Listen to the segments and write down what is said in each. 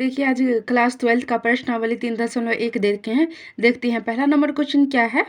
देखिए आज क्लास 12 का प्रश्नावली 3.1 देखते हैं। पहला नंबर क्वेश्चन क्या है।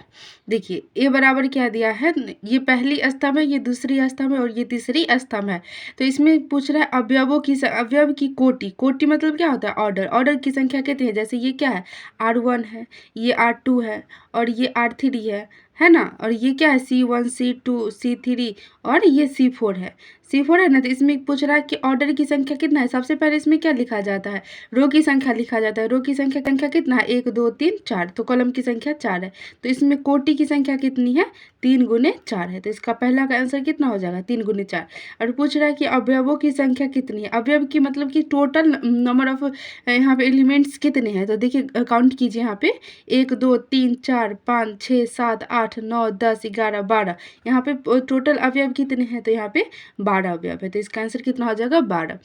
देखिए ए बराबर क्या दिया है, ये पहली स्तंभ है, ये दूसरी स्तंभ है और ये तीसरी स्तंभ है। तो इसमें पूछ रहा है अवयव की कोटि। कोटि मतलब क्या होता है, ऑर्डर। ऑर्डर की संख्या कितनी है, जैसे ये क्या है R1 है, ये R2 है और ये R3 है ना। और ये क्या है C1 C2 C3 और ये C4 है। C4 है ना। तो इसमें पूछ रहा है कि ऑर्डर की संख्या कितना है। सबसे पहले इसमें क्या लिखा जाता है, रो की संख्या लिखा जाता है। रो की संख्या कितना है, 1 2 3 4। तो कॉलम की संख्या 4 है। तो इसमें कोटि की संख्या कितनी है, 3 गुने 4 है। तो इसका पहला का आंसर कितना हो जाएगा, 3 गुने 4। और पूछ रहा है कि अवयवों की संख्या कितनी है। अवयव की मतलब कि टोटल नंबर ऑफ यहाँ पे एलिमेंट्स कितने हैं। तो देखिए काउंट कीजिए यहाँ पे 1 2 3 4 5 6 7 8 9 10 11 12। यहाँ पे टोटल अवयव कितने हैं, तो यहाँ पे 12 अवयव है। तो इसका आंसर कितना हो जाएगा, 12।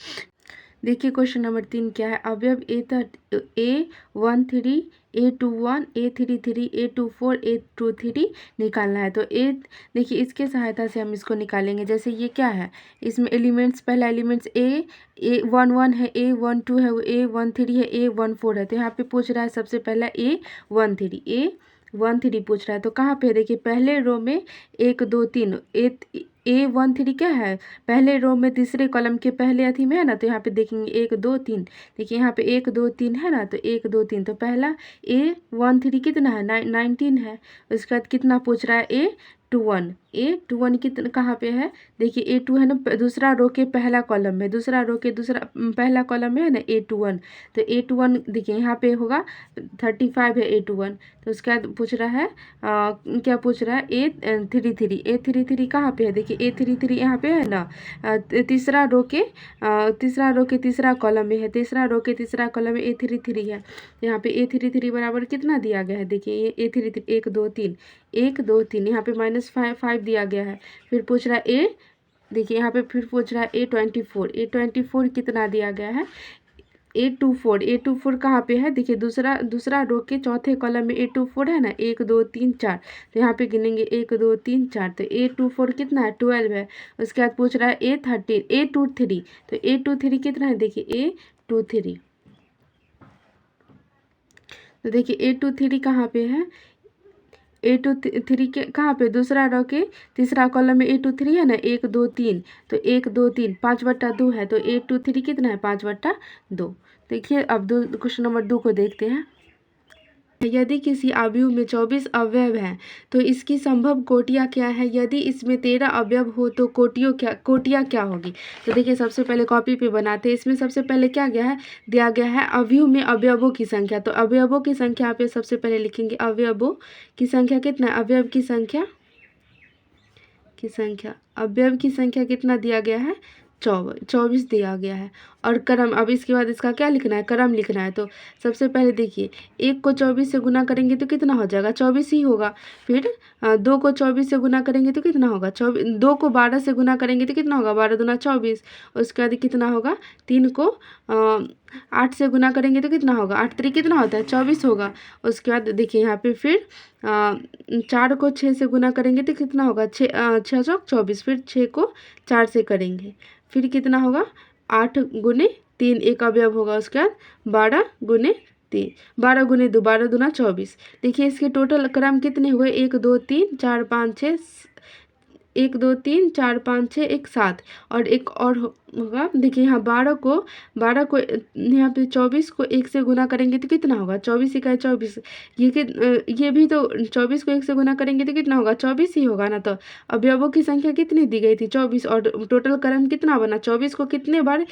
देखिए क्वेश्चन नंबर 3 क्या है। अवयव A13 A21 A33 A24 A23 निकालना है। तो देखिए इसके सहायता से हम इसको निकालेंगे। जैसे ये क्या है, इसमें एलिमेंट्स, पहला एलिमेंट्स A11 है, A12 है, A13 है, A14 है। तो यहाँ पे पूछ रहा है सबसे पहला A13 पूछ रहा है। तो कहाँ पे है, देखिए पहले रो में 1 2 3 A13 क्या है, पहले रो में तीसरे कॉलम के पहले अथी में है ना। तो यहाँ पे देखेंगे 1 2 3। देखिए यहाँ पे 1 2 3 है ना। तो 1 2 3 तो पहला A13 कितना है, 19 है। उसके बाद कितना पूछ रहा है, A21 कितना कहाँ पे है, देखिए A2 है ना, दूसरा रो के पहला कॉलम में, दूसरा रो के दूसरा पहला कॉलम में है ना A21। तो A21 देखिए यहाँ पे होगा 35 है A21। तो उसके बाद पूछ रहा है क्या पूछ रहा है, A33 कहाँ पे है, देखिए A33 यहाँ पे है ना, तीसरा रो के तीसरा कॉलम में है। तीसरा रो के तीसरा कॉलम में A33 है। यहाँ पे A33 बराबर कितना दिया गया है, देखिए ये A33 1 2 3 1 2 3, यहाँ पे -5 दिया गया है। फिर पूछ रहा है देखिए यहाँ पे फिर पूछ रहा है A24 कितना दिया गया है, A24 कहाँ पे है, देखिए दूसरा रो के चौथे कॉलम में A24 है ना, 1 2 3 4। तो यहाँ पे गिनेंगे 1 2 3 4। तो A24 कितना है, 12 है। उसके बाद पूछ रहा है A23। तो A23 कितना है, देखिए A23। तो देखिए A23 कहाँ पे है, A23 के कहाँ पे, दूसरा रो के तीसरा कॉलम में A23 है ना, 1 2 3। तो 1 2 3 5/2 है। तो A23 कितना है, 5/2। देखिए अब क्वेश्चन नंबर 2 को देखते हैं। यदि किसी अवयव में 24 अवयव हैं तो इसकी संभव कोटियाँ क्या है। यदि इसमें 13 अवयव हो तो कोटियाँ क्या होगी। तो देखिए सबसे पहले कॉपी पे बनाते हैं। इसमें सबसे पहले क्या दिया गया है अवयव में अवयवों की संख्या। तो अवयवों की संख्या पे सबसे पहले लिखेंगे अवयवों की संख्या कितना है, अवयव की संख्या अवयव की संख्या कितना दिया गया है, 24 दिया गया है। और क्रम, अब इसके बाद इसका क्या लिखना है, क्रम लिखना है। तो सबसे पहले देखिए 1 को 24 से गुना करेंगे तो कितना हो जाएगा, 24 ही होगा। फिर 2 को 24 से गुना करेंगे तो कितना होगा, 2 को 12 से गुना करेंगे तो कितना होगा, 12 दूना 24। उसके बाद कितना होगा, 3 को 8 से गुना करेंगे तो कितना होगा, 8 3 कितना होता है, 24 होगा। उसके बाद देखिए यहाँ पे फिर 4 को 6 से गुना करेंगे तो कितना होगा, 6 चौक 24। फिर 6 को 4 से करेंगे, फिर कितना होगा, 8 गुने 3 एक अवयव होगा। उसके बाद 12 गुने 3, 12 गुने 2, 12 दूना 24। देखिए इसके टोटल क्रम कितने हुए, 1 2 3 4 5 6 1 2 3 4 5 6 1 7। और एक और होगा, देखिए यहाँ 12 को यहाँ पे 24 को 1 से गुना करेंगे तो कितना होगा, 24 इकाई 24। ये भी तो 24 को 1 से गुना करेंगे तो कितना होगा, 24 ही होगा ना। तो अवयवों की संख्या कितनी दी गई थी, 24। और टोटल क्रम कितना बना, 24 को कितने बार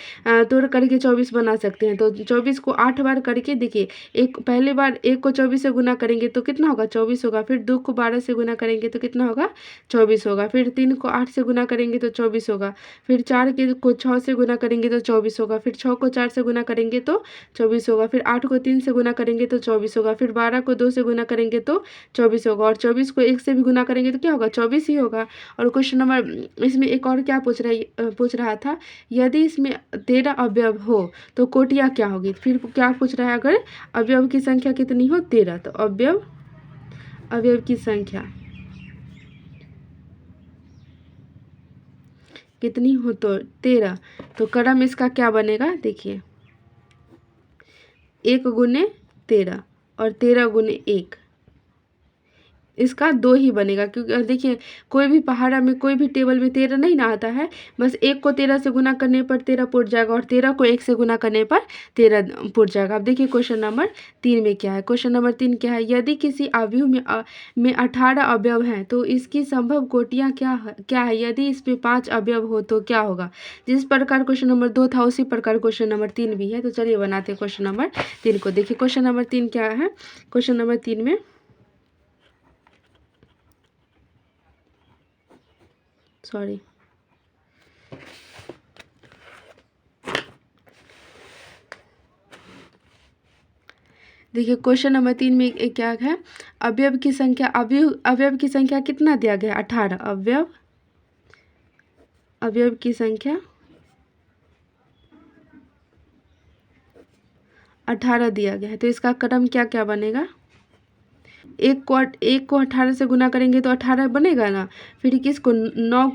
तोड़ करके 24 बना सकते हैं। तो 24 को 8 बार करके देखिए, पहले बार 1 को 24 से गुना करेंगे तो कितना होगा, 24 होगा। फिर 2 को 12 से गुना करेंगे तो कितना होगा, 24 होगा। फिर 3 को 8 से गुना करेंगे तो 24 होगा। फिर 4 को 6 से गुना करेंगे तो 24 होगा। फिर 6 को 4 से गुना करेंगे तो 24 होगा। फिर 8 को 3 से गुना करेंगे तो 24 होगा। फिर 12 को 2 से गुना करेंगे तो 24 होगा। और 24 को 1 से भी गुना करेंगे तो क्या होगा, 24 ही होगा। और क्वेश्चन नंबर इसमें एक और क्या पूछ रहा था, यदि इसमें 13 अवयव हो तो कोटियाँ क्या होगी। फिर क्या पूछ रहा है, अगर अवयव की संख्या कितनी हो, 13, तो अवयव की संख्या कितनी हो, तो 13। तो क्रम इसका क्या बनेगा, देखिए 1 गुने 13 और 13 गुने 1, इसका 2 ही बनेगा, क्योंकि देखिए कोई भी पहाड़ा में कोई भी टेबल में 13 नहीं ना आता है, बस 1 को 13 से गुना करने पर 13 पुट जाएगा और 13 को 1 से गुना करने पर 13 पुट जाएगा। अब देखिए क्वेश्चन नंबर 3 में क्या है। क्वेश्चन नंबर 3 क्या है, यदि किसी अवयव में 18 अवयव हैं तो इसकी संभव कोटियाँ क्या है, यदि इसमें 5 अवयव हो तो क्या होगा। जिस प्रकार क्वेश्चन नंबर 2 था उसी प्रकार क्वेश्चन नंबर 3 भी है। तो चलिए बनाते हैं क्वेश्चन नंबर 3 को। देखिए क्वेश्चन नंबर 3 क्या है। क्वेश्चन नंबर 3 में देखिए क्वेश्चन नंबर 3 में क्या है, अवयव की संख्या कितना दिया गया है, 18। अवयव की संख्या 18 दिया गया है, तो इसका क्रम क्या क्या बनेगा। 1 को 18 से गुना करेंगे तो 18 बनेगा ना। फिर किसको 9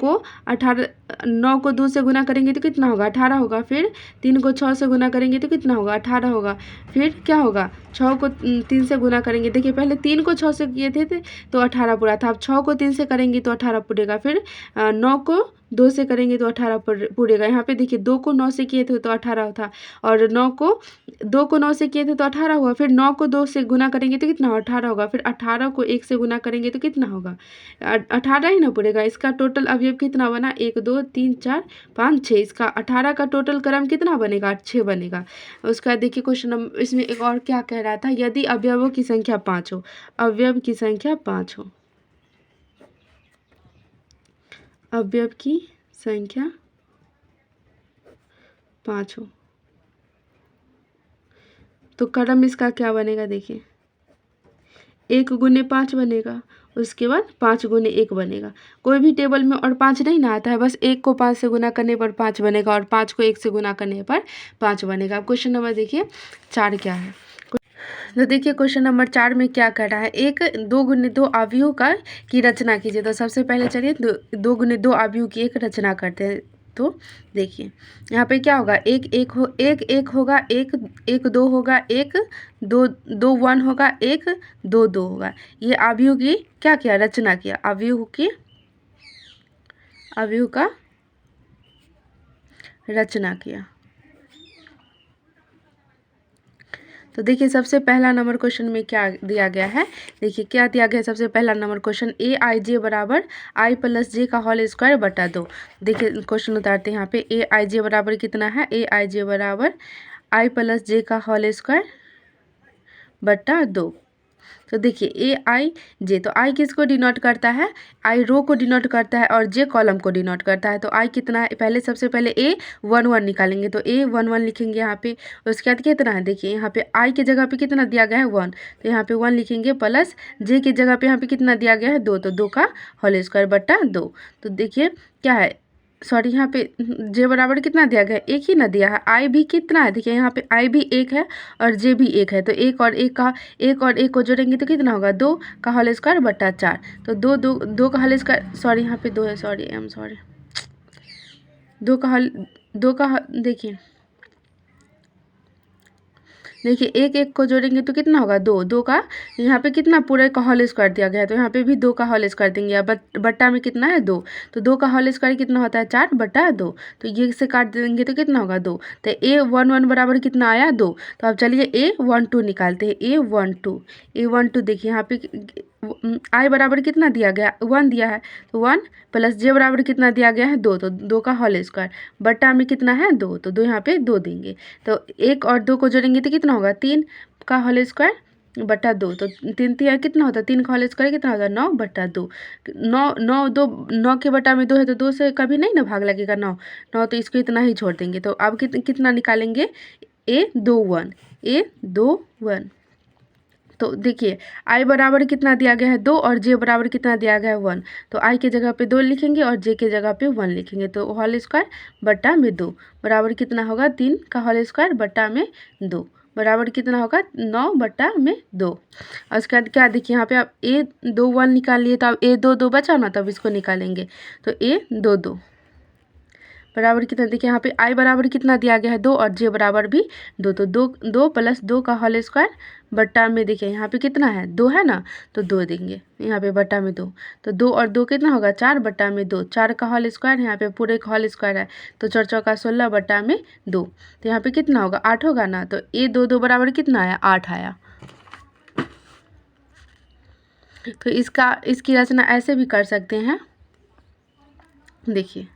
को 2 से गुना करेंगे तो कितना होगा, 18 होगा। फिर 3 को 6 से गुना करेंगे तो कितना होगा, 18 होगा। फिर क्या होगा, 6 को 3 से गुना करेंगे। देखिए पहले 3 को 6 से किए थे तो 18 पूरा था। अब 6 को 3 से करेंगे तो 18 पूरेगा। फिर 9 को 2 से करेंगे तो 18 पूरेगा। यहाँ पे देखिए 2 को 9 से किए थे तो 18 था, और 2 को 9 से किए थे तो 18 हुआ। फिर 9 को 2 से गुना करेंगे तो कितना, 18 होगा। फिर 18 को 1 से गुना करेंगे तो कितना होगा, 18 ही ना पूरेगा। इसका टोटल अवयव कितना बना, 1 2 3 4 5 6। इसका 18 का टोटल क्रम कितना बनेगा, 6 बनेगा। उसका देखिए क्वेश्चन नंबर इसमें एक और क्या कह रहा था, यदि अवयवों की संख्या 5 हो, अवयव की संख्या 5 हो, अवयव की संख्या 5 हो तो क्रम इसका क्या बनेगा। देखिए 1 गुने 5 बनेगा, उसके बाद 5 गुने 1 बनेगा। कोई भी टेबल में और 5 नहीं ना आता है, बस 1 को 5 से गुना करने पर 5 बनेगा और 5 को 1 से गुना करने पर 5 बनेगा। अब क्वेश्चन नंबर देखिए 4 क्या है। तो देखिए क्वेश्चन नंबर 4 में क्या कर रहा है, 2 गुने 2 अवयवों की रचना कीजिए। तो सबसे पहले चलिए 2 गुने 2 अवयव की एक रचना करते हैं। तो देखिए यहाँ पे क्या होगा, एक एक होगा, एक 2 होगा, एक 2 2 1 होगा, एक 2 2 होगा। ये अवयव की क्या किया, रचना किया, अवयव का रचना किया। तो देखिए सबसे पहला नंबर क्वेश्चन में क्या दिया गया है। देखिए क्या दिया गया है, सबसे पहला नंबर क्वेश्चन, AIJ बराबर I प्लस जे का होल स्क्वायर बटा 2। देखिए क्वेश्चन उतारते हैं। यहाँ पे AIJ बराबर कितना है, AIJ बराबर I प्लस जे का होल स्क्वायर बटा 2। तो देखिए AIJ, तो I किसको डिनोट करता है, I रो को डिनोट करता है और J कॉलम को डिनोट करता है। तो I कितना है, पहले सबसे पहले A11 निकालेंगे, तो A11 लिखेंगे यहाँ पे। उसके बाद कितना है, देखिए यहाँ पे I के जगह पे कितना दिया गया है 1, तो यहाँ पे 1 लिखेंगे, प्लस J की जगह पे यहाँ पे कितना दिया गया है 2, तो 2 का होल स्क्वायर बटा 2। तो देखिए क्या है, सॉरी यहाँ पे J बराबर कितना दिया गया है, 1 ही ना दिया है। I भी कितना है, देखिए यहाँ पे I भी 1 है और J भी 1 है, तो 1 और 1 को जोड़ेंगे तो कितना होगा, 2 का होल स्क्वायर बटा 4। तो 2 का होल स्क्वायर, सॉरी यहाँ पे 2 है, सॉरी आई एम सॉरी, 2 का देखिए 1 को जोड़ेंगे तो कितना होगा, 2 का, यहाँ पे कितना पूरे का होल स्क्वायर दिया गया है, तो यहाँ पे भी 2 का होल स्क्वायर देंगे। अब बट्टा में कितना है 2, तो 2 का होल स्क्वायर कितना होता है, 4 बटा 2। तो ये से काट देंगे तो कितना होगा 2। तो A11 बराबर कितना आया 2। तो अब चलिए A12 निकालते हैं। A12 देखिए यहाँ पे I बराबर कितना दिया गया, 1 दिया है, तो 1 प्लस J बराबर कितना दिया गया है 2, तो 2 का होल स्क्वायर बट्टा में कितना है 2, तो 2 यहाँ पे 2 देंगे। तो 1 और 2 को जोड़ेंगे तो कितना होगा, 3 का होल स्क्वायर बटा 2। तो 3 3 कितना होता है, 3 का होल स्क्वायर कितना होता है, 9 बटा 2। 9 के बटा में 2 है, तो 2 से कभी नहीं ना भाग लगेगा 9, तो इसको इतना ही छोड़ देंगे। तो अब कितना निकालेंगे, A21। तो देखिए I बराबर कितना दिया गया है 2 और J बराबर कितना दिया गया है 1, तो I के जगह पे 2 लिखेंगे और J के जगह पे 1 लिखेंगे। तो होल स्क्वायर बट्टा में 2 बराबर कितना होगा, 3 का होल स्क्वायर बट्टा में 2 बराबर कितना होगा, 9 बट्टा में 2। और उसके बाद क्या देखिए यहाँ पे आप A21 निकाल लिए, तो अब A22 बचा ना, तब इसको निकालेंगे। तो A22 बराबर कितना, देखिए यहाँ पे आई बराबर कितना दिया गया है 2 और जे बराबर भी 2, तो 2 प्लस 2 का होल स्क्वायर बट्टा में, देखिए यहाँ पे कितना है 2 है ना, तो 2 देंगे यहाँ पे बट्टा में 2, तो 2 और 2 कितना होगा 4 बट्टा में 2, 4 का होल स्क्वायर, यहाँ पे पूरे का होल स्क्वायर है तो 4 चौका 16 बट्टा में 2, तो यहाँ पे कितना होगा 8 होगा ना, तो ए 2 2 बराबर कितना आया 8 आया। तो इसकी रचना ऐसे भी कर सकते हैं, देखिए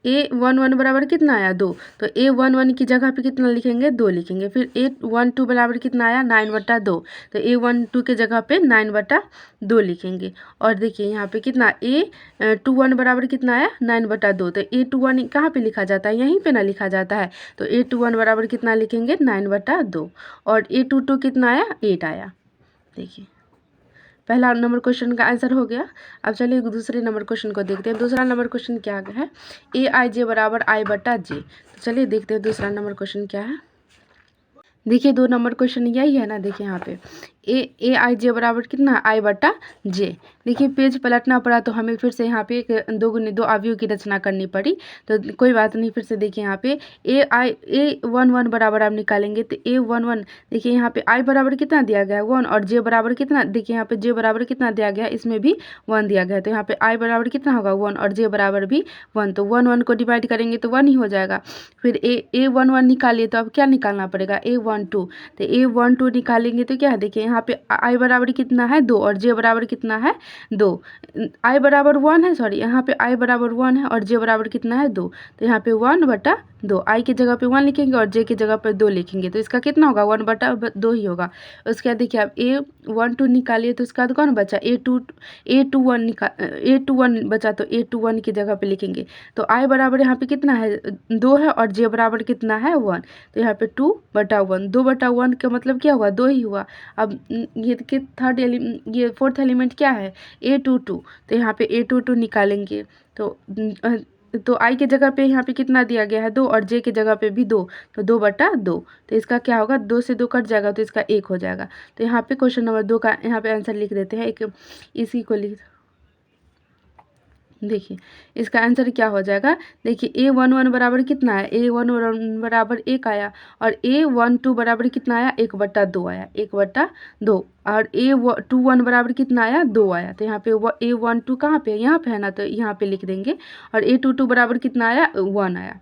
ए 1 1 बराबर कितना आया 2, तो ए 1 1 की जगह पे कितना लिखेंगे 2 लिखेंगे। फिर ए 1 2 बराबर कितना आया 9 बटा 2, तो ए 1 2 के जगह पे 9 बटा 2 लिखेंगे। और देखिए यहाँ पे कितना ए 2 1 बराबर कितना आया 9 बटा 2, तो ए 2 1 कहाँ पे लिखा जाता है, यहीं पे ना लिखा जाता है, तो ए 2 1 बराबर कितना लिखेंगे 9 बटा 2, और ए 2 2 कितना आया 8 आया। देखिए पहला नंबर क्वेश्चन का आंसर हो गया। अब चलिए दूसरे नंबर क्वेश्चन को देखते हैं। दूसरा नंबर क्वेश्चन क्या है, ए आई जे बराबर आई बटा जे। तो चलिए देखते हैं दूसरा नंबर क्वेश्चन क्या है। देखिए 2 नंबर क्वेश्चन यही है ना, देखिए यहाँ पे ए आई जे बराबर कितना आई बटा जे। देखिए पेज पलटना पड़ा तो हमें फिर से यहाँ पे एक 2 गुने 2 अवयव की रचना करनी पड़ी, तो कोई बात नहीं, फिर से देखिए यहाँ पे ए 1 1 बराबर आप निकालेंगे तो ए 1 1, देखिए यहाँ पे आई बराबर कितना दिया गया है 1, और जे बराबर कितना, देखिए यहाँ पे जे बराबर कितना दिया गया है, इसमें भी 1 दिया गया है, तो यहाँ पे आई बराबर कितना होगा 1 और जे बराबर भी 1, तो 1 1 को डिवाइड करेंगे तो 1 ही हो जाएगा। फिर ए 1 1 निकालिए तो अब क्या निकालना पड़ेगा ए 1 2, तो ए 1 2 निकालेंगे तो क्या है, देखिए यहाँ पे आई बराबर कितना है 2 और जे बराबर कितना है 2, आई बराबर 1 है, सॉरी यहाँ पे आई बराबर 1 है और जे बराबर कितना है 2, तो यहाँ पे 1 बटा 2, आई की जगह पे 1 लिखेंगे और जे की जगह पे 2 लिखेंगे, तो इसका कितना होगा 1 बटा 2 ही होगा। उसके बाद देखिए आप ए 1 2 निकालिए तो उसके बाद कौन बचा ए 2 1 बचा, तो ए 2 1 की जगह पे लिखेंगे, तो आई बराबर यहाँ पे कितना है 2 है और जे बराबर कितना है 1, तो यहाँ पे 2 बटा 1, 2 बटा 1 का मतलब क्या हुआ 2 ही हुआ। अब ये फोर्थ एलिमेंट क्या है ए 2 2, तो यहाँ पे ए 2 2 निकालेंगे तो आई के जगह पे यहाँ पे कितना दिया गया है 2 और जे के जगह पे भी 2, तो 2 बटा 2, तो इसका क्या होगा 2 से 2 कट जाएगा तो इसका 1 हो जाएगा। तो यहाँ पे क्वेश्चन नंबर 2 का यहाँ पे आंसर लिख देते हैं, एक इसी को लिख, देखिए इसका आंसर क्या हो जाएगा, देखिए ए 1 1 बराबर कितना है ए 1 1 बराबर 1 आया, और ए 1 2 बराबर कितना आया 1 बटा 2 आया 1 बटा 2, और ए 2 1 बराबर कितना आया 2 आया, तो यहाँ पे ए 1 2 कहाँ पे यहाँ पे है ना, तो यहाँ पे लिख देंगे, और ए 2 2 बराबर कितना आया 1 आया।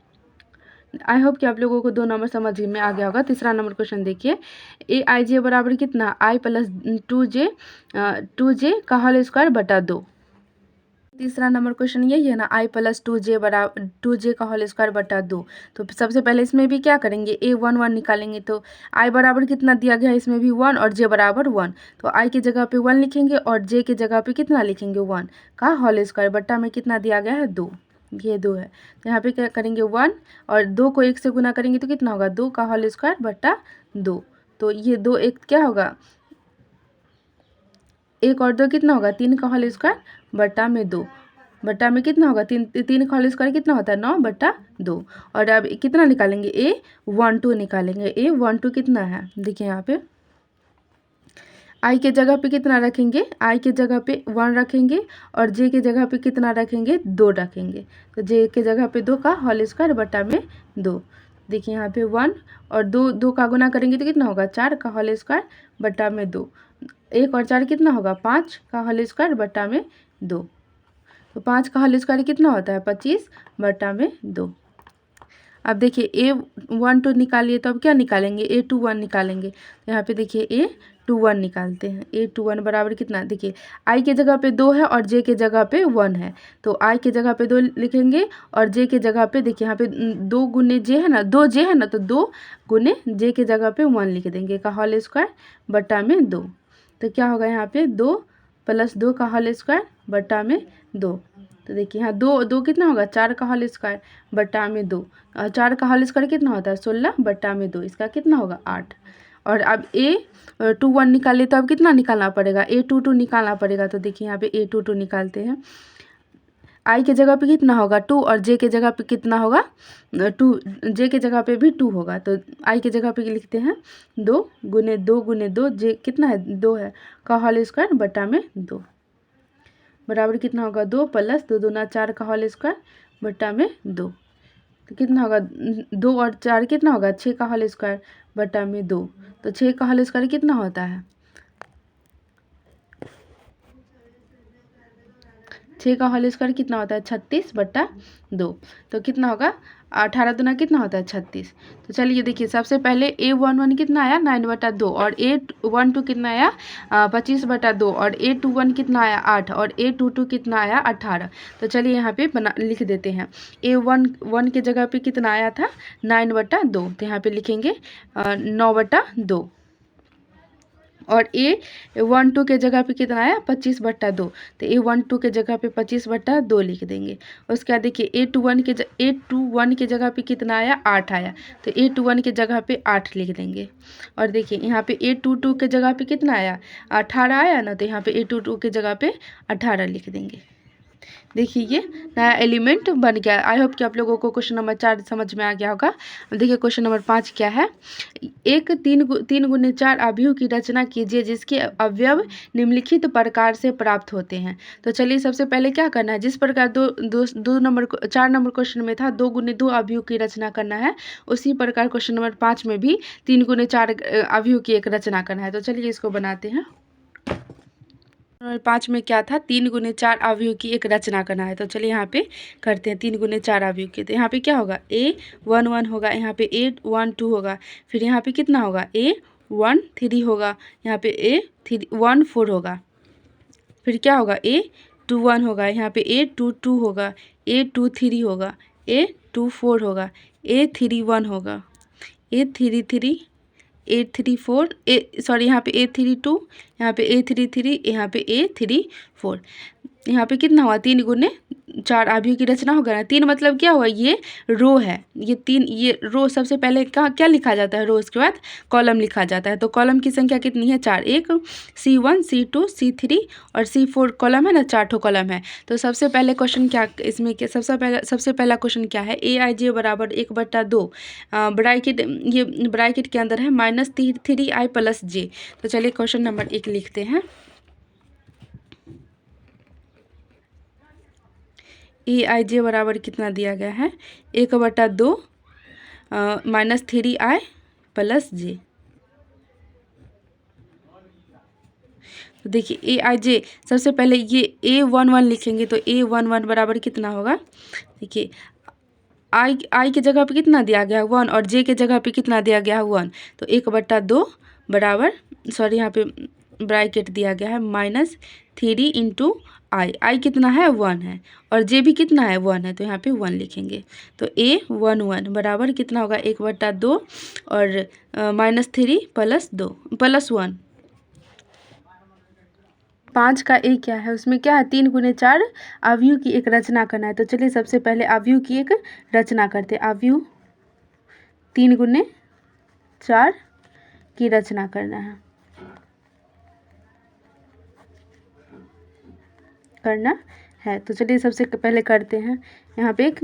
आई होप कि आप लोगों को 2 नंबर समझ में आ गया होगा। तीसरा नंबर क्वेश्चन देखिए, ए आई जे बराबर कितना आई प्लस 2 जे का होल स्क्वायर बटा 2। तीसरा नंबर क्वेश्चन यही है ना, आई प्लस 2 जे बराबर 2 जे का होल स्क्वायर बटा 2। तो सबसे पहले इसमें भी क्या करेंगे ए 1 1 निकालेंगे, तो आई बराबर कितना दिया गया है इसमें भी 1 और जे बराबर 1, तो आई की जगह पे 1 लिखेंगे और जे की जगह पे कितना लिखेंगे 1 का होल स्क्वायर बट्टा में कितना दिया गया है 2, ये 2 है, तो यहाँ पे क्या करेंगे 1 और 2 को 1 से गुना करेंगे तो कितना होगा 2 का होल स्क्वायर बट्टा 2, तो ये 2 1 क्या होगा 1 और 2 कितना होगा 3 का होल स्क्वायर बट्टा में 2, बट्टा में कितना होगा 3 का होल स्क्वायर कितना होता है 9 बट्टा 2। और अब कितना निकालेंगे ए 1 2 निकालेंगे, ए 1 2 कितना है, देखिए यहाँ पे आई के जगह पे कितना रखेंगे, आई के जगह पे 1 रखेंगे और जे के जगह पे कितना रखेंगे 2 रखेंगे, तो जे के जगह पे 2 का होल स्क्वायर बट्टा में 2। देखिए यहाँ पे 1 और 2 का गुना करेंगे तो कितना होगा 4 का होल स्क्वायर बट्टा में 2, 1 और 4 कितना होगा 5 का होल स्क्वायर बट्टा में 2, तो 5 का होल स्क्वायर कितना होता है 25 बट्टा में 2। अब देखिए ए 1 2 निकालिए तो अब क्या निकालेंगे ए 2 1 निकालेंगे, तो यहाँ पे देखिए ए 2 1 निकालते हैं, ए 2 1 बराबर कितना, देखिए आई के जगह पे 2 है और जे के जगह पे 1 है, तो आई के जगह पे 2 लिखेंगे और जे के जगह पे देखिए यहाँ पे 2 गुने जे है ना 2 जे है ना, तो 2 गुने जे के जगह पे 1 लिख देंगे का होल स्क्वायर बट्टा में 2, तो क्या होगा यहाँ पे 2 प्लस 2 का होल स्क्वायर बट्टा में 2, तो देखिए यहाँ 2 कितना होगा 4 का होल स्क्वायर बट्टा में 2, और 4 का होल स्क्वायर कितना होता है 16 बट्टा में 2, इसका कितना होगा 8। और अब ए 2 1 निकालिए तो अब कितना निकालना पड़ेगा ए 2 2 निकालना पड़ेगा, तो देखिए यहाँ पे ए 2 2 निकालते हैं, आई के जगह पे कितना होगा 2 और जे के जगह पे कितना होगा 2, जे के जगह पे भी 2 होगा, तो आई के जगह पे लिखते हैं 2 गुने 2 जे कितना है 2 है का होल स्क्वायर बट्टा में 2, बराबर कितना होगा 2 प्लस 2 दूना 4 का होल स्क्वायर बट्टा में 2, तो कितना होगा 2 और 4 कितना होगा 6 का होल स्क्वायर बट्टा में 2, तो 6 का होल स्क्वायर कितना होता है 6 का होल स्क्वायर कितना होता है 36/2, तो कितना होगा 18 दूना कितना होता है 36। तो चलिए देखिए सबसे पहले A11 कितना आया 9/2 और A12 कितना आया 25/2 और A21 कितना आया 8 और A22 कितना आया 18। तो चलिए यहाँ पे लिख देते हैं A11 के जगह पे कितना आया था 9/2, तो यहाँ पे लिखेंगे 9/2 और A12 के जगह पे कितना आया 25/2, तो A12 के जगह पे 25/2 लिख देंगे। उसके बाद देखिए A21 के जगह पे कितना आया 8 आया, तो A21 के जगह पे 8 लिख देंगे। और देखिए यहाँ पे A22 के जगह पे कितना आया 18 आया ना, तो यहाँ पे A22 के जगह पे 18 लिख देंगे। देखिए ये नया एलिमेंट बन गया। आई होप कि आप लोगों को क्वेश्चन नंबर 4 समझ में आ गया होगा। देखिए क्वेश्चन नंबर 5 क्या है, एक 3x4 अवयव की रचना कीजिए जिसके अवयव निम्नलिखित प्रकार से प्राप्त होते हैं। तो चलिए सबसे पहले क्या करना है, जिस प्रकार 4 नंबर क्वेश्चन में था 2x2 अवयव की रचना करना है, उसी प्रकार क्वेश्चन नंबर 5 में भी 3x4 अवयव की एक रचना करना है। तो चलिए इसको बनाते हैं। नंबर 5 में क्या था 3x4 अवयव की एक रचना करना है। तो चलिए यहाँ पे करते हैं 3x4 अवयव की। तो यहाँ पे क्या होगा A11 होगा, यहाँ पे A12 होगा, फिर यहाँ पे कितना होगा A13 होगा, यहाँ पे A14 होगा, फिर क्या होगा A21 होगा, यहाँ पे A22 होगा, A23 होगा, A24 होगा, A31 होगा, A33 A34 यहाँ पे A32, यहाँ पे A33, यहाँ पे A34। यहाँ पे कितना हुआ 3x4 अवयव की रचना होगा ना। 3 मतलब क्या हुआ ये रो है, ये 3 ये रो सबसे पहले क्या लिखा जाता है रो, उसके बाद कॉलम लिखा जाता है। तो कॉलम की संख्या कितनी है 4, एक C1 C2 C3 और C4 कॉलम है ना, 4 ठो कॉलम है। तो सबसे पहले क्वेश्चन क्या इसमें सबसे पहला क्वेश्चन क्या है AIJ बराबर 1/2 ब्रैकेट, ये ब्रैकेट के अंदर है -3i + j। तो चलिए क्वेश्चन नंबर 1 लिखते हैं। AIJ बराबर कितना दिया गया है 1/2 -3i + j। तो देखिए AIJ सबसे पहले ये A11 लिखेंगे, तो A11 बराबर कितना होगा, देखिए I के जगह पे कितना दिया गया है 1 और J के जगह पे कितना दिया गया है 1, तो 1/2 बराबर यहाँ पे ब्रैकेट दिया गया है -3 × I कितना है 1 है और J भी कितना है 1 है, तो यहाँ पे 1 लिखेंगे। तो A11 बराबर कितना होगा 1/2 और -3 + 1। 5 का A क्या है, उसमें क्या है 3x4 अवयव की एक रचना करना है। तो चलिए सबसे पहले अवयव की एक रचना करते हैं। अवयव 3x4 की रचना करना है। तो चलिए सबसे पहले करते हैं। यहाँ पे एक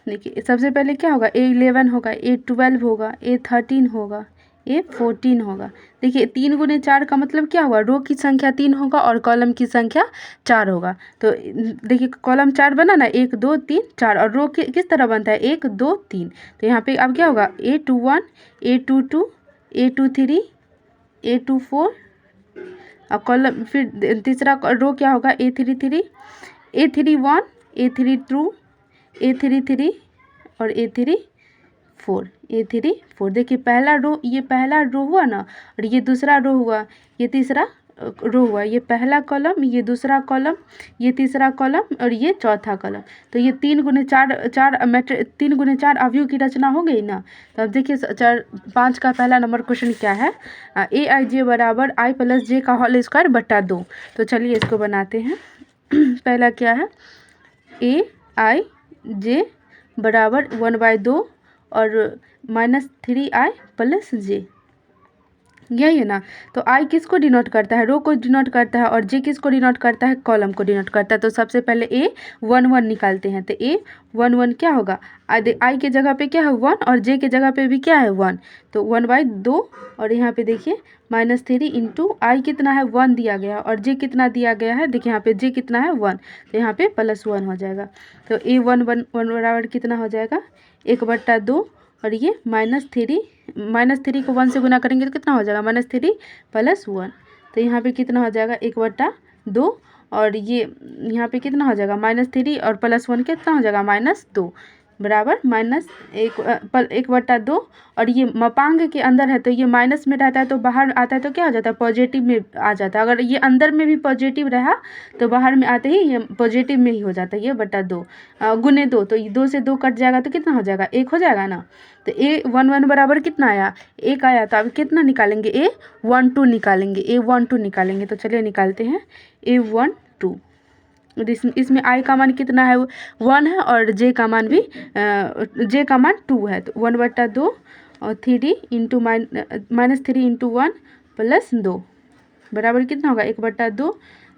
देखिए सबसे पहले क्या होगा A11 होगा, A12 होगा, A13 होगा, A14 होगा। देखिए 3x4 का मतलब क्या हुआ, रो की संख्या 3 होगा और कॉलम की संख्या 4 होगा। तो देखिए कॉलम 4 बना ना 1 2 3 4 और रो किस तरह बनता है 1 2 3। तो यहाँ पे अब क्या होगा A21 A22 A23 A24 और कॉलम फिर तीसरा रो क्या होगा A33 A31 A32 A33 और A34। देखिए पहला रो, ये पहला रो हुआ ना और ये दूसरा रो हुआ, ये तीसरा रो हुआ, ये पहला कॉलम, ये दूसरा कॉलम, ये तीसरा कॉलम और ये चौथा कॉलम। तो ये 3x4 अवयव की रचना हो गई ना। तो अब देखिए 5 का पहला नंबर क्वेश्चन क्या है AIJ बराबर I + j का होल स्क्वायर बट्टा 2। तो चलिए इसको बनाते हैं। पहला क्या है AIJ बराबर 1/2 और -3i + j। यही है ना। तो आई किसको डिनोट करता है, रो को डिनोट करता है, और जे किसको डिनोट करता है, कॉलम को डिनोट करता है। तो सबसे पहले ए 1 1 निकालते हैं। तो ए 1 1 क्या होगा, आई के जगह पे क्या है 1 और जे के जगह पे भी क्या है 1, तो 1/2। और यहाँ पे देखिए -3 इंटू आई कितना है 1 दिया गया और जे कितना दिया गया है, देखिए यहाँ पे जे कितना है 1, तो यहाँ पे +1 हो जाएगा। तो ए 1 1 1 बराबर कितना हो जाएगा 1/2, और ये -3 को 1 से गुना करेंगे तो कितना हो जाएगा -3 + 1। तो यहाँ पे कितना हो जाएगा 1/2, और ये यहाँ पे कितना हो जाएगा -3 और +1 कितना हो जाएगा -2 बराबर -1/2। और ये मपांग के अंदर है तो ये माइनस में रहता है, तो बाहर आता है तो क्या हो जाता है पॉजिटिव में आ जाता है। अगर ये अंदर में भी पॉजिटिव रहा तो बाहर में आते ही ये पॉजिटिव में ही हो जाता है, ये /2 गुने 2, तो 2 से 2 कट जाएगा तो कितना हो जाएगा 1 हो जाएगा ना। तो ए 1 1 बराबर कितना आया 1 आया। तो अब कितना निकालेंगे ए 1 2 निकालेंगे, ए 1 2 निकालेंगे। तो चलिए निकालते हैं ए 1 2। इसमें आई का मान कितना है 1 है और जे का मान भी जे का मान 2 है। तो 1/2 और 3 इंटू -3 इंटू 1 + 2 बराबर कितना होगा 1/2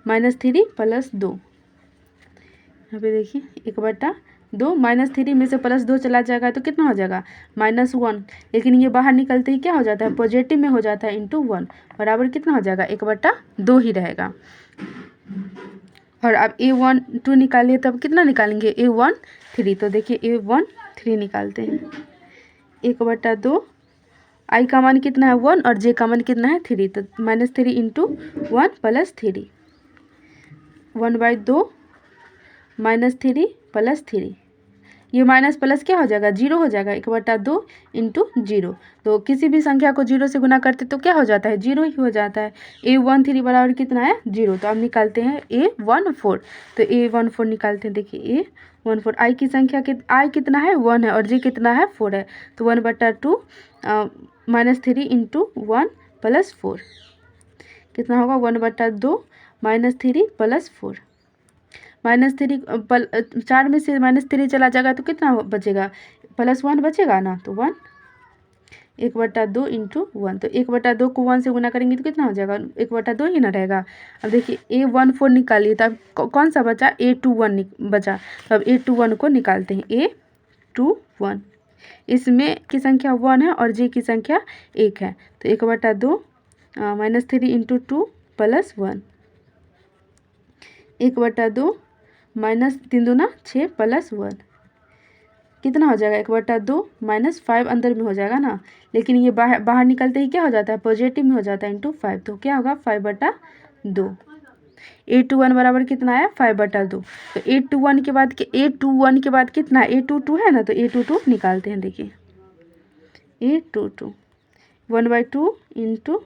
-3 + 2। यहाँ पे देखिए 1/2 -3 में से +2 चला जाएगा तो कितना हो जाएगा -1, लेकिन ये बाहर निकलते ही क्या हो जाता है पॉजिटिव में हो जाता है इंटू 1 बराबर कितना हो जाएगा 1/2 ही रहेगा। और अब A1 2 निकालिए तब कितना निकालेंगे A1 3। तो देखिए A1 3 निकालते हैं 1/2, आई का मान कितना है 1 और जे का मान कितना है 3, तो -3 इंटू 1 + 3 1/2 -3 + 3, ये माइनस प्लस क्या हो जाएगा 0 हो जाएगा 1/2 इंटू 0। तो किसी भी संख्या को 0 से गुना करते तो क्या हो जाता है 0 ही हो जाता है। A13 बराबर कितना है 0। तो अब निकालते हैं A14। तो A14 निकालते हैं, देखिए A14 आई की संख्या आई कितना है 1 है और जे कितना है 4 है। तो 1/2 -3 इंटू 1 + 4 कितना होगा 1/2 -3 + 4 -3 4 में से -3 चला जाएगा तो कितना बचेगा +1 बचेगा ना। तो 1 1/2 इंटू 1, तो 1/2 को 1 से गुना करेंगे तो कितना हो जाएगा 1/2 ही ना रहेगा। अब देखिए A14 निकालिए, तो अब कौन सा बचा A21 बचा। तो अब A21 को निकालते हैं A21, इसमें की संख्या 1 है और जे की संख्या 1 है। तो 1/2 -3 इंटू 2 + 1 1/2 -3 दूना 6 + 1 कितना हो जाएगा 1/2 -5 अंदर में हो जाएगा ना, लेकिन ये बाहर निकलते ही क्या हो जाता है पॉजिटिव में हो जाता है इंटू 5। तो क्या होगा 5/2। A21 बराबर कितना आया 5/2। तो A21 के बाद कितना है A22 है ना, तो A22 निकालते हैं। देखिए A22 1/2 इंटू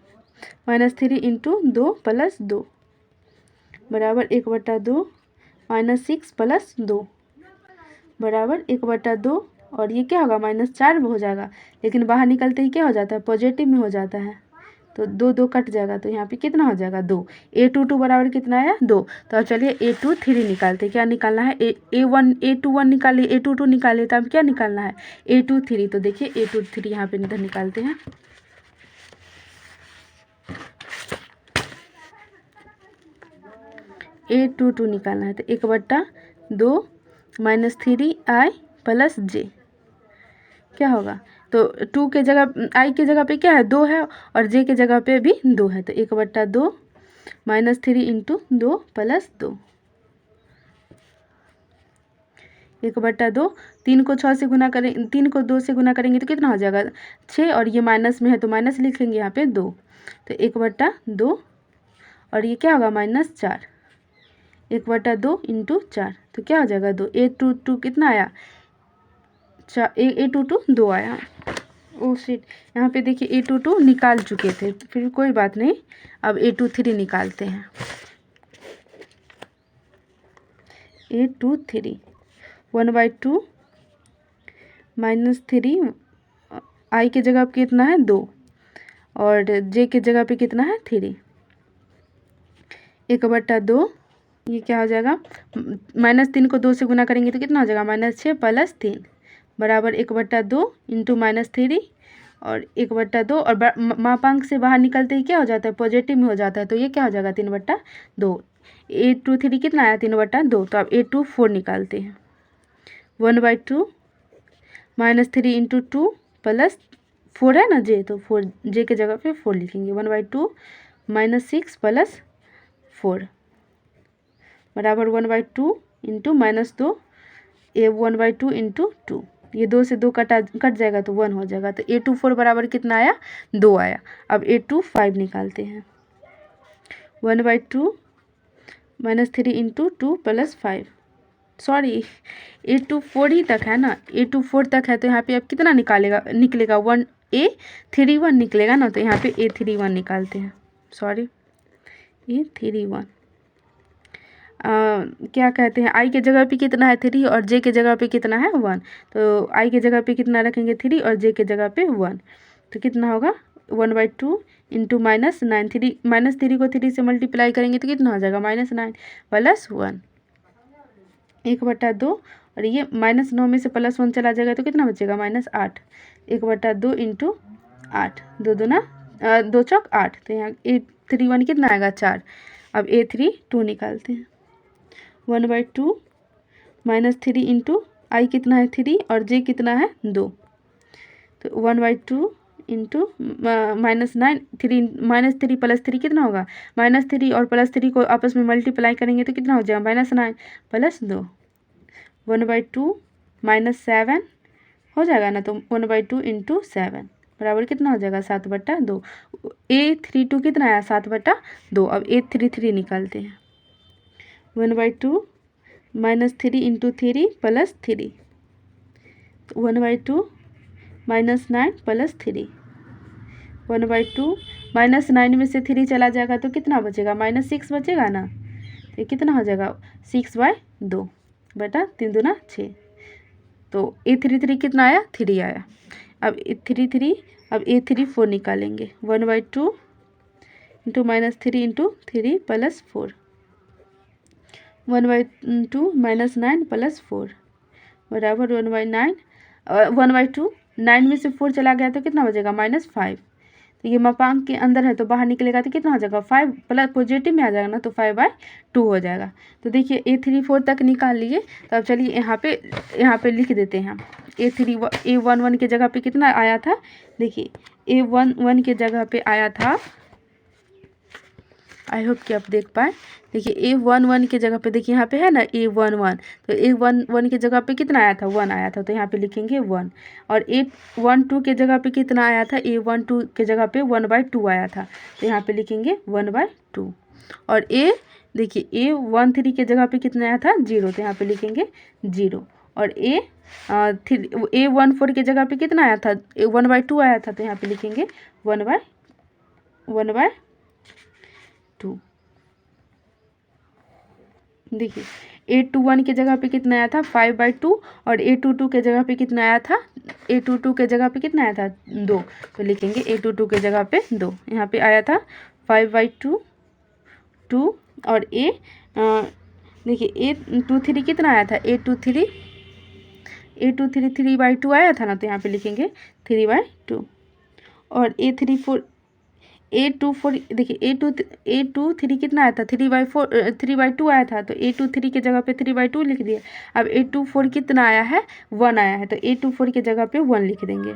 -3 इंटू 2 + 2 बराबर 1/2 -6 + 2 बराबर 1/2, और ये क्या होगा -4 हो जाएगा, लेकिन बाहर निकलते ही क्या हो जाता है पॉजिटिव में हो जाता है। तो 2 2 कट जाएगा, तो यहाँ पे कितना हो जाएगा 2। A22 बराबर कितना आया 2। तो अब चलिए A23 निकालते हैं। क्या निकालना है A21 निकालिए, A22 निकालिए, तो अब क्या निकालना है A23। तो देखिए A23 यहाँ पे इधर निकालते हैं। A22 निकालना है, तो 1/2 -3 आई + जे क्या होगा। तो 2 के जगह आई के जगह पे क्या है 2 है और जे के जगह पे भी 2 है। तो 1/2 -3 इंटू 2 + 2 1/2 3 को 6 से गुना करें 3 को 2 से गुना करेंगे तो कितना हो जाएगा 6, और ये माइनस में है तो माइनस लिखेंगे यहाँ पे 2। तो 1/2 और ये क्या होगा -4 1/2 इंटू 4, तो क्या हो जाएगा 2। A22 कितना आया 4, A22 2 आया। ओ शिट, यहाँ पे देखिए A22 निकाल चुके थे, फिर कोई बात नहीं। अब A23 निकालते हैं। A23 1/2 -3 आई के जगह पे कितना है 2 और जे के जगह पे कितना है 3 1/2, ये क्या हो जाएगा -3 को 2 से गुना करेंगे तो कितना हो जाएगा -6 + 3 बराबर 1/2 इंटू -3 और 1/2 और मापांक से बाहर निकलते ही क्या हो जाता है, पॉजिटिव में हो जाता है, तो ये क्या हो जाएगा 3/2। 8/3 कितना आया 3/2, तो अब 8/4 निकालते हैं। 1/2 -3 × 2 + 4 है ना जे, तो 4 जे के जगह पे 4 लिखेंगे। 1/2 -6 + 4 बराबर 1/2 इंटू -2 ये 1/2 इंटू 2, ये 2 से 2 कट जाएगा तो 1 हो जाएगा। तो 8/4 बराबर कितना आया, 2 आया। अब 8/5 निकालते हैं। 1/2 -3 × 2 + 5, सॉरी 8/4 ही तक है ना, 8/4 तक है, तो यहाँ पे अब कितना निकलेगा 1A31 निकलेगा ना, तो यहाँ पे A31 निकालते हैं। सॉरी A31 क्या कहते हैं, आई के जगह पे कितना है 3 और जे के जगह पे कितना है 1, तो आई के जगह पे कितना रखेंगे 3 और जे के जगह पे 1, तो कितना होगा 1/2 इंटू -9, 3 को 3 से मल्टीप्लाई करेंगे तो कितना हो जाएगा -9 + 1, 1/2 और ये -9 में से +1 चला जाएगा तो कितना बचेगा -8, 1/2 इंटू 8, 2 दूना 2 चौक 8, तो यहाँ A31 कितना आएगा 4। अब A32 निकालते हैं। 1/2 -3 इंटू आई कितना है 3 और जे कितना है 2, तो 1/2 इंटू -9 3 -3 + 3 कितना होगा -3 और +3 को आपस में मल्टीप्लाई करेंगे तो कितना हो जाएगा -9 + 2, 1/2 -7 हो जाएगा ना, तो 1/2 इंटू 7 बराबर कितना हो जाएगा 7/2। A32 कितना आया 7/2। अब A33 निकालते हैं। 1/2 -3 इंटू 3 + 3, 1/2 -9 + 3, 1/2 -9 में से 3 चला जाएगा तो कितना बचेगा -6 बचेगा ना, तो कितना हो जाएगा 6/2 बटा 3 दूना 6, तो A33 कितना आया 3 आया। अब A34 निकालेंगे। 1/2 इंटू -3 इंटू 3 + 4, 1/2 -9 + 4 बराबर 1/9, 1/2 9 में से 4 चला गया तो कितना बचेगा -5, तो ये मापांक के अंदर है तो बाहर निकलेगा तो कितना हो जाएगा 5 प्लस पॉजिटिव में आ जाएगा ना, तो 5/2 हो जाएगा। तो देखिए A34 तक निकाल लिए, तो अब चलिए यहाँ पे लिख देते हैं। A11 के जगह पे कितना आया था, देखिए A11 के जगह पे आया था, आई होप कि आप देख पाए। देखिए A11 के जगह पे देखिए यहाँ पे है ना A11, तो A11 के जगह पे कितना आया था 1 आया था, तो यहाँ पे लिखेंगे 1। और A12 के जगह पे कितना आया था, A12 के जगह पे 1/2 आया था, तो यहाँ पे लिखेंगे 1/2। और देखिए A13 के जगह पे कितना आया था 0, तो यहाँ पे लिखेंगे 0। और A14 के जगह पे कितना आया था 1/2 आया था, तो यहाँ पे लिखेंगे 1/2। देखिए A21 के जगह पे कितना आया था 5/2 और A22 के जगह पे कितना आया था, A22 के जगह पे कितना आया था 2, तो लिखेंगे A22 के जगह पे 2, यहाँ पे आया था 5/2 2। और देखिए A23 कितना आया था A23 3/2 आया था ना, तो यहाँ पे लिखेंगे 3/2। और A24 देखिए A23 कितना आया था 3/2 आया था, तो A23 के जगह पे 3/2 लिख दिए। अब A24 कितना आया है 1 आया है, तो A24 के जगह पे 1 लिख देंगे।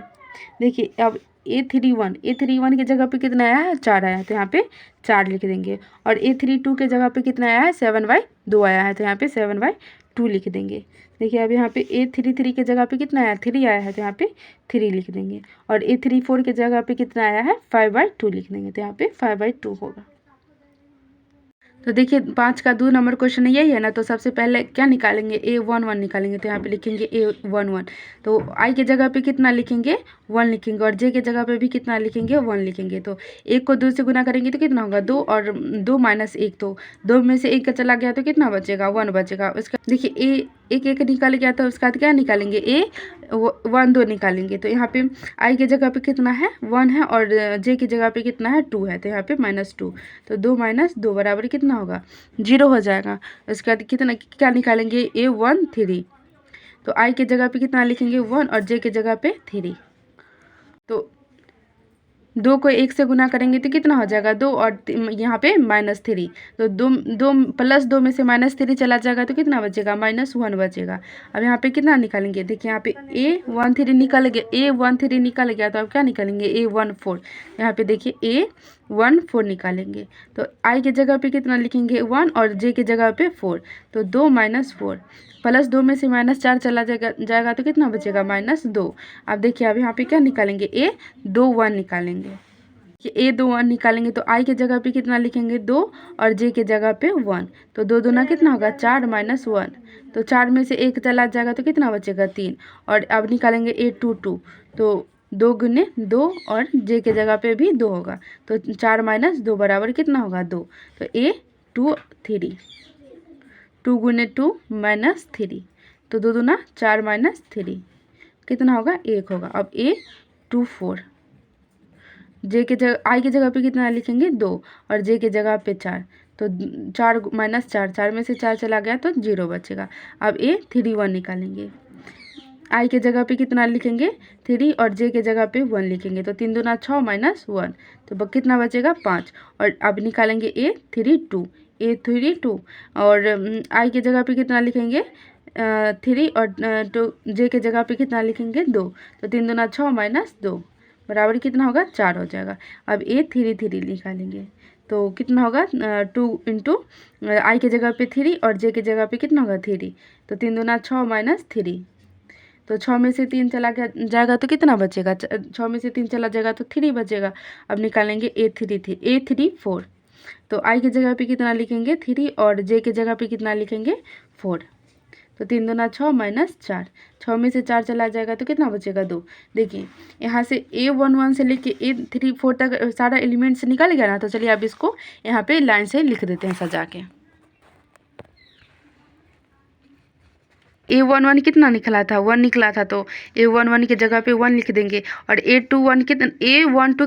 देखिए अब A31 के जगह पे कितना आया है 4 आया है, तो यहाँ पे 4 लिख देंगे। और A32 के जगह पे कितना आया है 7/2 आया है, तो यहाँ पे 7/2 लिख देंगे। देखिए अब यहाँ पे A33 के जगह पे कितना आया 3 आया है, तो यहाँ पे 3 लिख देंगे। और A34 के जगह पे कितना आया है 5/2 लिख देंगे, तो यहाँ पे 5/2 होगा। तो देखिए 5 का 2 नंबर क्वेश्चन यही है ना, तो सबसे पहले क्या निकालेंगे A11 निकालेंगे, तो यहाँ पे लिखेंगे A11। तो आई के जगह पे कितना लिखेंगे 1 लिखेंगे, और जे के जगह पे भी कितना लिखेंगे 1 लिखेंगे। तो 1 को 2 से गुना करेंगे तो कितना होगा 2, और 2 - 1, तो 2 में से 1 का चला गया तो कितना बचेगा 1 बचेगा। उसका देखिए एक निकाल गया, तो उसका क्या निकालेंगे A12 निकालेंगे। तो यहाँ पे आई के जगह पे कितना है 1 है, और जे की जगह पे कितना है 2 है, तो यहाँ पे -2, तो 2 - 2 बराबर कितना होगा 0 हो जाएगा। उसके बाद कितना क्या निकालेंगे A13, तो आई के जगह पे कितना लिखेंगे 1 और जे के जगह पे 3, तो 2 को 1 से गुना करेंगे तो कितना हो जाएगा 2 और यहाँ पे -3। तो 2 प्लस 2 में से -3 चला जाएगा तो कितना बचेगा -1 बचेगा। अब यहाँ पे कितना निकालेंगे, देखिए यहाँ पे A13 निकल गया, A13 निकल गया तो अब क्या निकालेंगे A14। यहाँ पे देखिए A14 निकालेंगे तो I के जगह पे कितना लिखेंगे 1 और J के जगह पे 4। तो 2 - 4 प्लस 2 में से -4 चला जाएगा तो कितना बचेगा -2। अब देखिए अब यहाँ पे क्या निकालेंगे A21 निकालेंगे कि A21 निकालेंगे तो I के जगह पे कितना लिखेंगे 2 और J के जगह पे 1। तो 2 दूना कितना होगा 4 - 1। तो 4 में से 1 चला जाएगा तो कितना बचेगा 3। और अब निकालेंगे A22 तो 2 गुने 2 और J के जगह पे भी 2 होगा तो 4 - 2 बराबर कितना होगा 2। तो A23 2 गुने 2 -3 तो 2 दूना 4 -3 कितना होगा 1 होगा। अब A24 J के जगह I के जगह पे कितना लिखेंगे 2 और J के जगह पे 4। तो 4 - 4 4 में से 4 चला गया तो 0 बचेगा। अब A31 निकालेंगे, I के जगह पे कितना लिखेंगे 3 और J के जगह पे 1 लिखेंगे तो 3 दूना 6 -1 तो कितना बचेगा 5। और अब निकालेंगे A32 और I के जगह पे कितना लिखेंगे 3 और J के जगह पे कितना लिखेंगे 2। तो 3 दूना 6 - 2 बराबर कितना होगा 4 हो जाएगा। अब A33 निकालेंगे तो कितना होगा 2 इंटू I के जगह पे 3 और J के जगह पे कितना होगा 3। तो 3 दूना 6 - 3 तो 6 में से 3 चला जाएगा तो कितना बचेगा 6 में से 3 चला जाएगा तो 3 बचेगा। अब निकालेंगे A34 तो I के जगह पे कितना लिखेंगे 3 और J के जगह पे कितना लिखेंगे 4। तो 3 दूना 6 - 4 6 में से 4 चला जाएगा तो कितना बचेगा 2। देखिए यहाँ से A11 से लेके A34 तक सारा एलिमेंट्स निकल गया ना। तो चलिए अब इसको यहाँ पे लाइन से लिख देते हैं सजा के। A11 कितना निकला था 1 निकला था तो A11 की जगह पे 1 लिख देंगे। और A12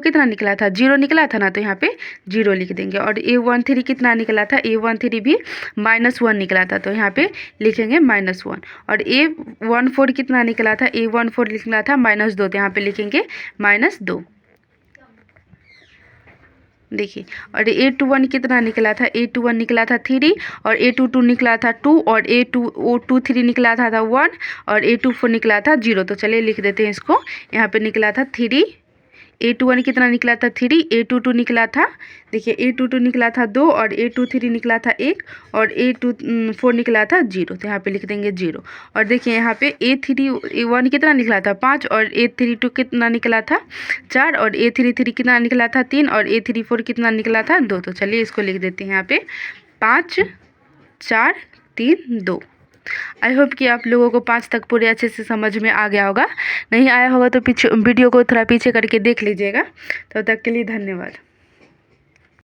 कितना निकला था 0 निकला था ना तो यहाँ पे 0 लिख देंगे। और A13 कितना निकला था A13 भी -1 निकला था तो यहाँ पे लिखेंगे -1। और A14 कितना निकला था A14 निकला था -2 तो यहाँ पे लिखेंगे -2। देखिए और A21 कितना निकला था A21 निकला था 3 और A22 निकला था 2 और A23 निकला था 1 और A24 निकला था 0। तो चलिए लिख देते हैं इसको। यहाँ पे निकला था 3 A21 कितना निकला था 3 A22 निकला था, देखिए A22 निकला था 2 और A23 निकला था 1 और A24 निकला था 0। तो यहाँ पे लिख देंगे 0। और देखिए यहाँ पे A31 कितना निकला था 5 और A32 कितना निकला था 4 और A33 कितना निकला था 3 और A34 कितना निकला था 2। तो चलिए इसको लिख देते हैं यहाँ पे 5 4 3 2। आई होप कि आप लोगों को 5 तक पूरे अच्छे से समझ में आ गया होगा। नहीं आया होगा तो पीछे वीडियो को थोड़ा पीछे करके देख लीजिएगा। तब तक के लिए धन्यवाद।